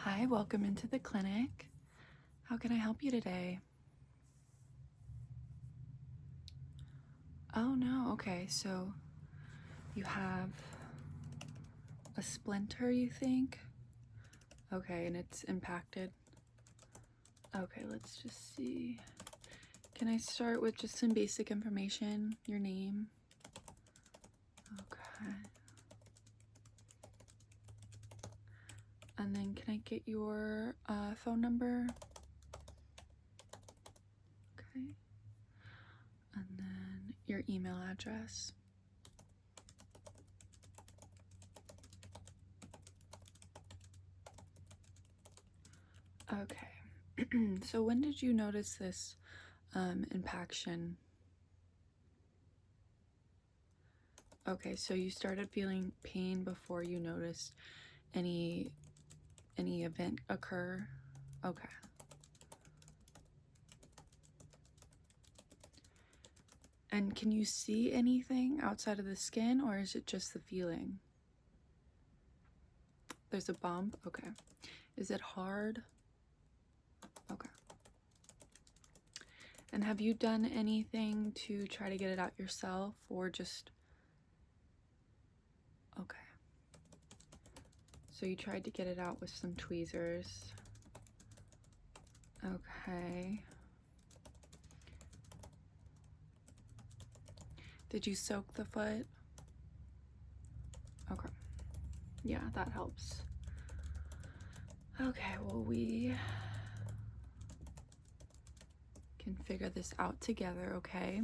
Hi, welcome into the clinic. How can I help you today? Oh no, okay, so you have a splinter, you think? Okay, and it's impacted. Okay, let's just see. Can I start with just some basic information? Your name? Okay. And then can I get your phone number? Okay. And then your email address. Okay. So when did you notice this impaction? Okay, so you started feeling pain before you noticed any event occur? Okay. And can you see anything outside of the skin, or is it just the feeling? There's a bump? Okay. Is it hard? Okay. And have you done anything to try to get it out yourself, or just... Okay. So you tried to get it out with some tweezers. Okay. Did you soak the foot? Okay. Yeah, that helps. Okay, well, we can figure this out together, okay?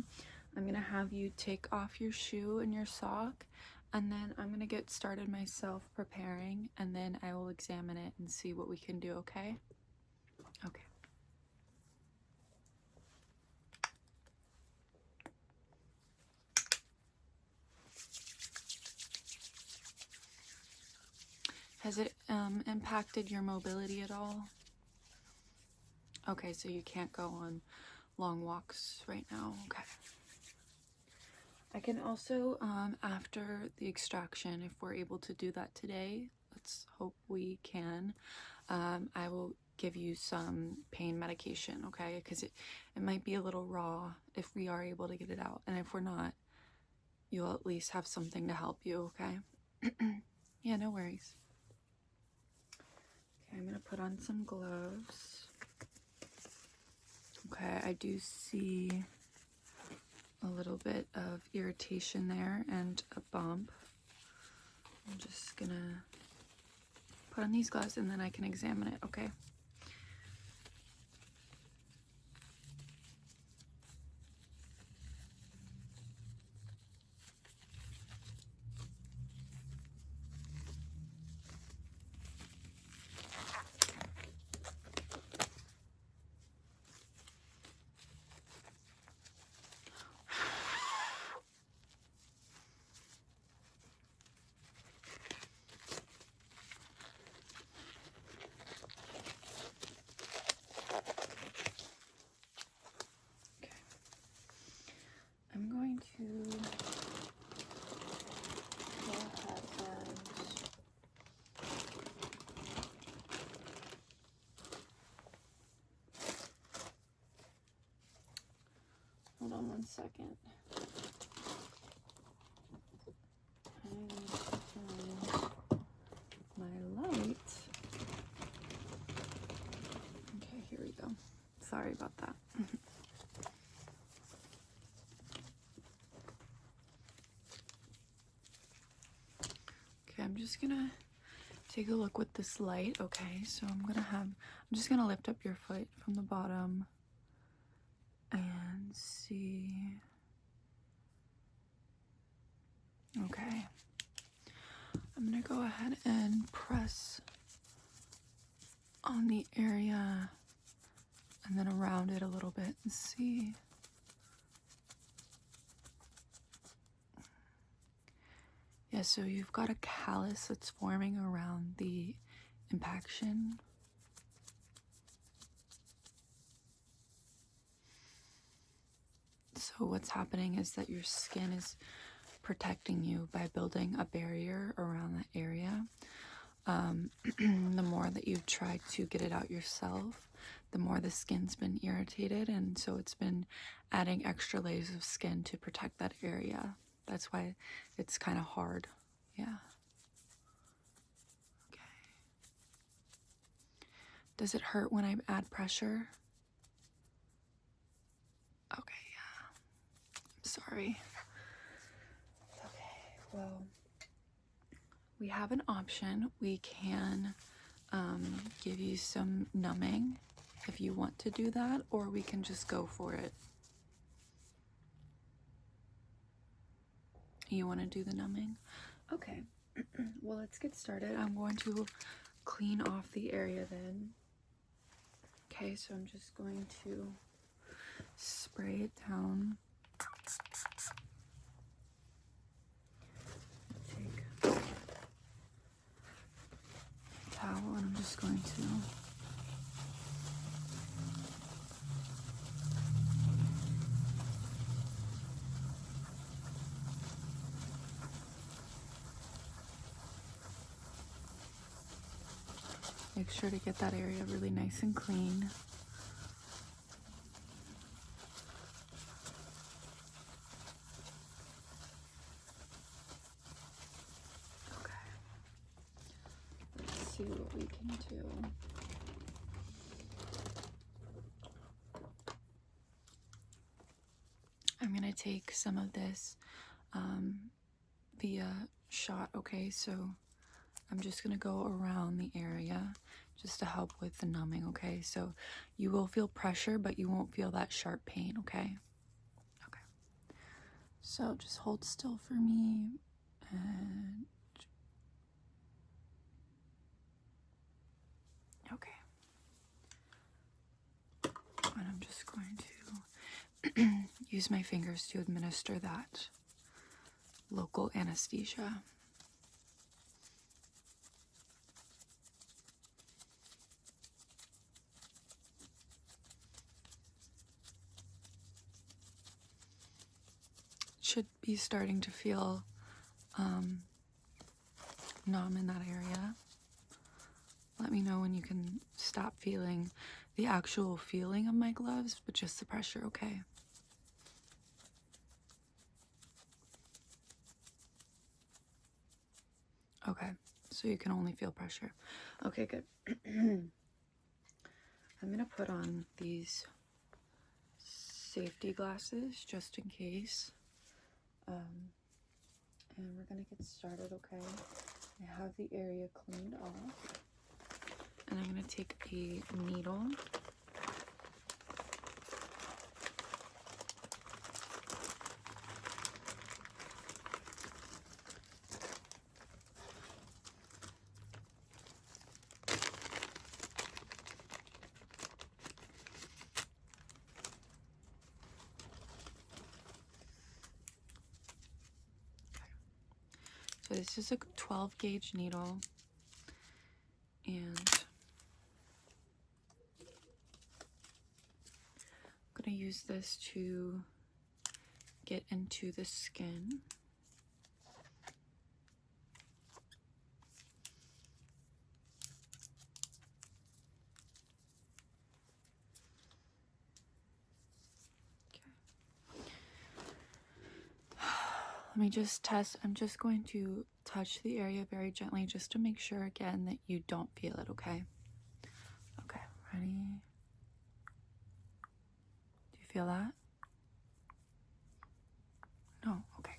I'm gonna have you take off your shoe and your sock, and then I'm gonna get started myself preparing, and then I will examine it and see what we can do, okay? Okay. Has it impacted your mobility at all? Okay, so you can't go on long walks right now. Okay. I can also, after the extraction, if we're able to do that today, let's hope we can, I will give you some pain medication, okay? Because it might be a little raw if we are able to get it out. And if we're not, you'll at least have something to help you, okay? Yeah, no worries. Okay, I'm gonna put on some gloves. Okay, I do see a little bit of irritation there and a bump. I'm just gonna put on these gloves and then I can examine it, okay? I'm going to go ahead and hold on one second. I need to find my light. Okay, here we go. Sorry about that. Okay, I'm just gonna take a look with this light. Okay, so I'm just gonna lift up your foot from the bottom and see. Okay, I'm gonna go ahead and press on the area and then around it a little bit and see. Yeah, so you've got a callus that's forming around the impaction. So what's happening is that your skin is protecting you by building a barrier around that area. The more that you you've tried to get it out yourself, the more the skin's been irritated, and so it's been adding extra layers of skin to protect that area. That's why it's kind of hard. Yeah. Okay. Does it hurt when I add pressure? Okay, yeah. I'm sorry. Okay, well, we have an option. We can give you some numbing if you want to do that, or we can just go for it. You want to do the numbing? Okay. Well, let's get started. I'm going to clean off the area then. Okay, so I'm just going to spray it down. Take a towel and I'm just going to make sure to get that area really nice and clean. Okay. Let's see what we can do. I'm going to take some of this via shot, okay? So I'm just going to go around the area just to help with the numbing, okay? So you will feel pressure, but you won't feel that sharp pain, okay? Okay. So just hold still for me. And okay. And I'm just going to use my fingers to administer that local anesthesia. Should be starting to feel numb in that area. Let me know when you can stop feeling the actual feeling of my gloves, but just the pressure, okay? Okay, so you can only feel pressure. Okay, good. I'm gonna put on these safety glasses just in case. And we're gonna get started, okay? I have the area cleaned off. And I'm gonna take a needle. So this is a 12 gauge needle, and I'm gonna use this to get into the skin. Let me just test. I'm just going to touch the area very gently just to make sure again that you don't feel it, okay? Okay, ready? Do you feel that? No, okay.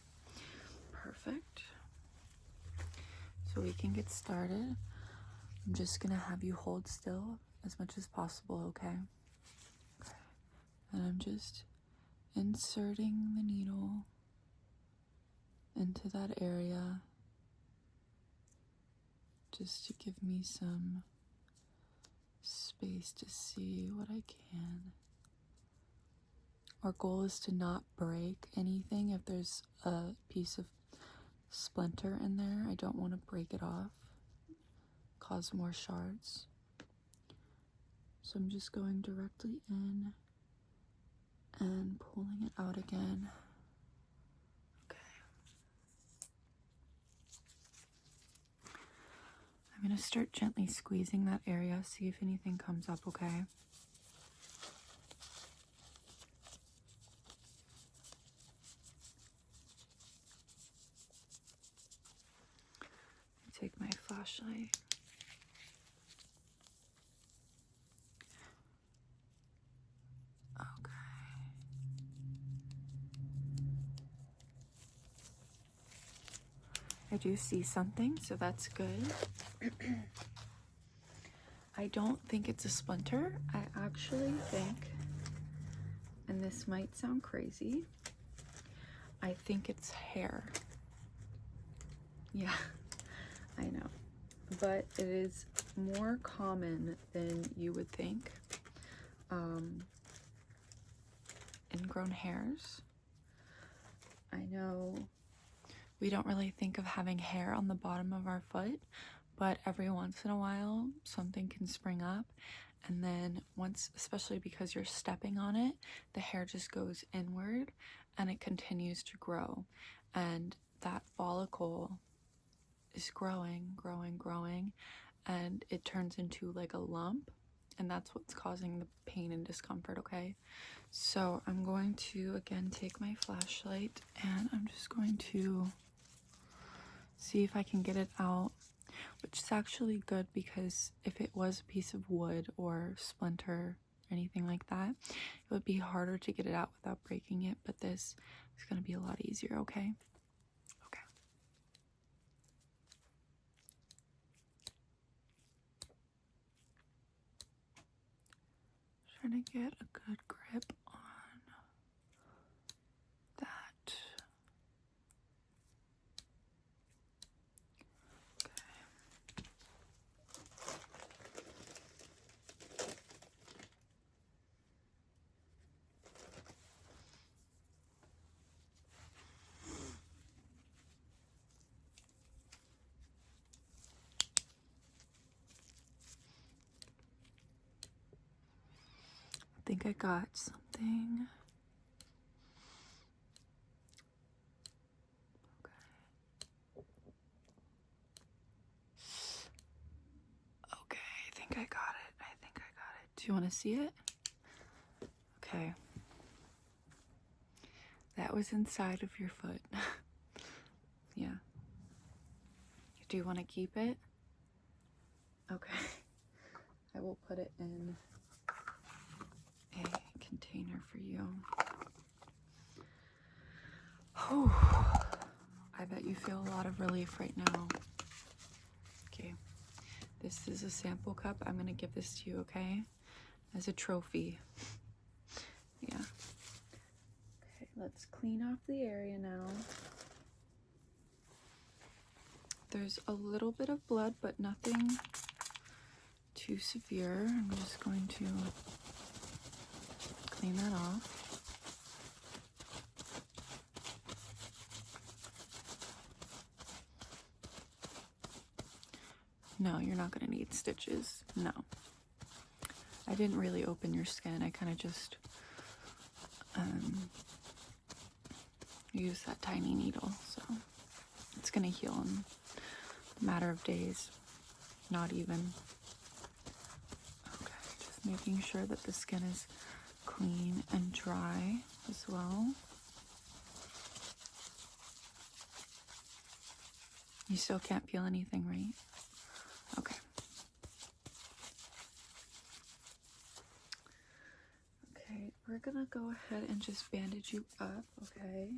Perfect. So we can get started. I'm just gonna have you hold still as much as possible, okay? Okay. And I'm just inserting the needle into that area just to give me some space to see what I can. Our goal is to not break anything. If there's a piece of splinter in there, I don't want to break it off, cause more shards. So I'm just going directly in and pulling it out again. Okay. I'm I'm going to start gently squeezing that area, see if anything comes up, okay? Take my flashlight. Okay. I do see something, so that's good. I don't think it's a splinter. I actually think, and this might sound crazy, I think it's hair. Yeah, I know. But it is more common than you would think. Ingrown hairs. I know we don't really think of having hair on the bottom of our foot, but every once in a while something can spring up, and then once, especially because you're stepping on it, the hair just goes inward and it continues to grow, and that follicle is growing, and it turns into like a lump, and that's what's causing the pain and discomfort, okay? So I'm going to again take my flashlight and I'm just going to see if I can get it out, which is actually good because if it was a piece of wood or splinter or anything like that, it would be harder to get it out without breaking it, but this is going to be a lot easier, okay? Okay. Trying to get a good grip on that. I think I got something. Okay, I think I got it. Do you want to see it? Okay. That was inside of your foot. Yeah. Do you want to keep it? Okay. I will put it in a container for you. Whew. I bet you feel a lot of relief right now. Okay. This is a sample cup. I'm going to give this to you, okay? As a trophy. Yeah. Okay, let's clean off the area now. There's a little bit of blood, but nothing too severe. I'm just going to clean that off. No, you're not going to need stitches. No. I didn't really open your skin. I kind of just used that tiny needle. So it's going to heal in a matter of days. Not even. Okay, just making sure that the skin is clean and dry as well. You still can't feel anything, right? Okay. Okay, we're gonna go ahead and just bandage you up, okay?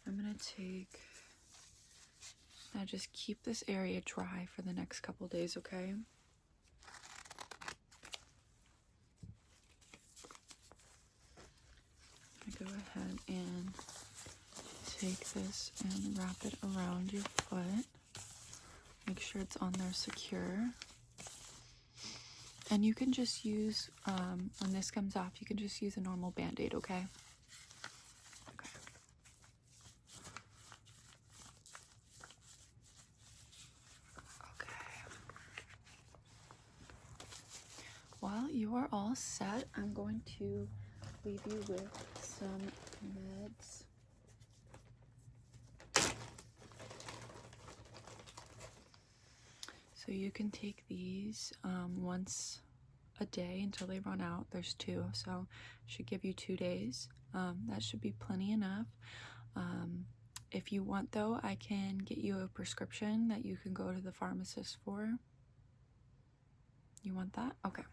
I'm gonna take, now just keep this area dry for the next couple days, okay? I go ahead and take this and wrap it around your foot. Make sure it's on there secure. And you can just use, when this comes off, you can just use a normal Band-Aid, okay? Okay. Okay. While you are all set, I'm going to leave you with some meds. So you can take these once a day until they run out. There's 2, so should give you 2 days. That should be plenty enough. If you want though, I can get you a prescription that you can go to the pharmacist for. You want that? Okay.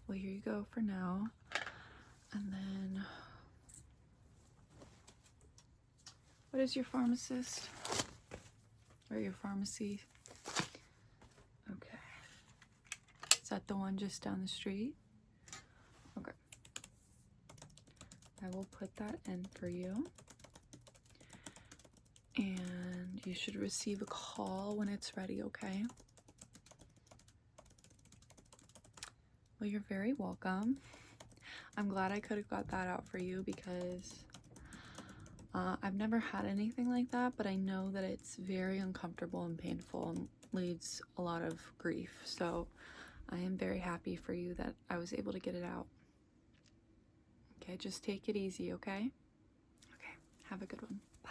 Well, here you go for now. And then, what is your pharmacist? Or your pharmacy? Okay. Is that the one just down the street? Okay. I will put that in for you. And you should receive a call when it's ready, okay? Well, you're very welcome. I'm glad I could have got that out for you because I've never had anything like that, but I know that it's very uncomfortable and painful and leads a lot of grief. So I am very happy for you that I was able to get it out. Okay, just take it easy, okay? Okay, have a good one. Bye.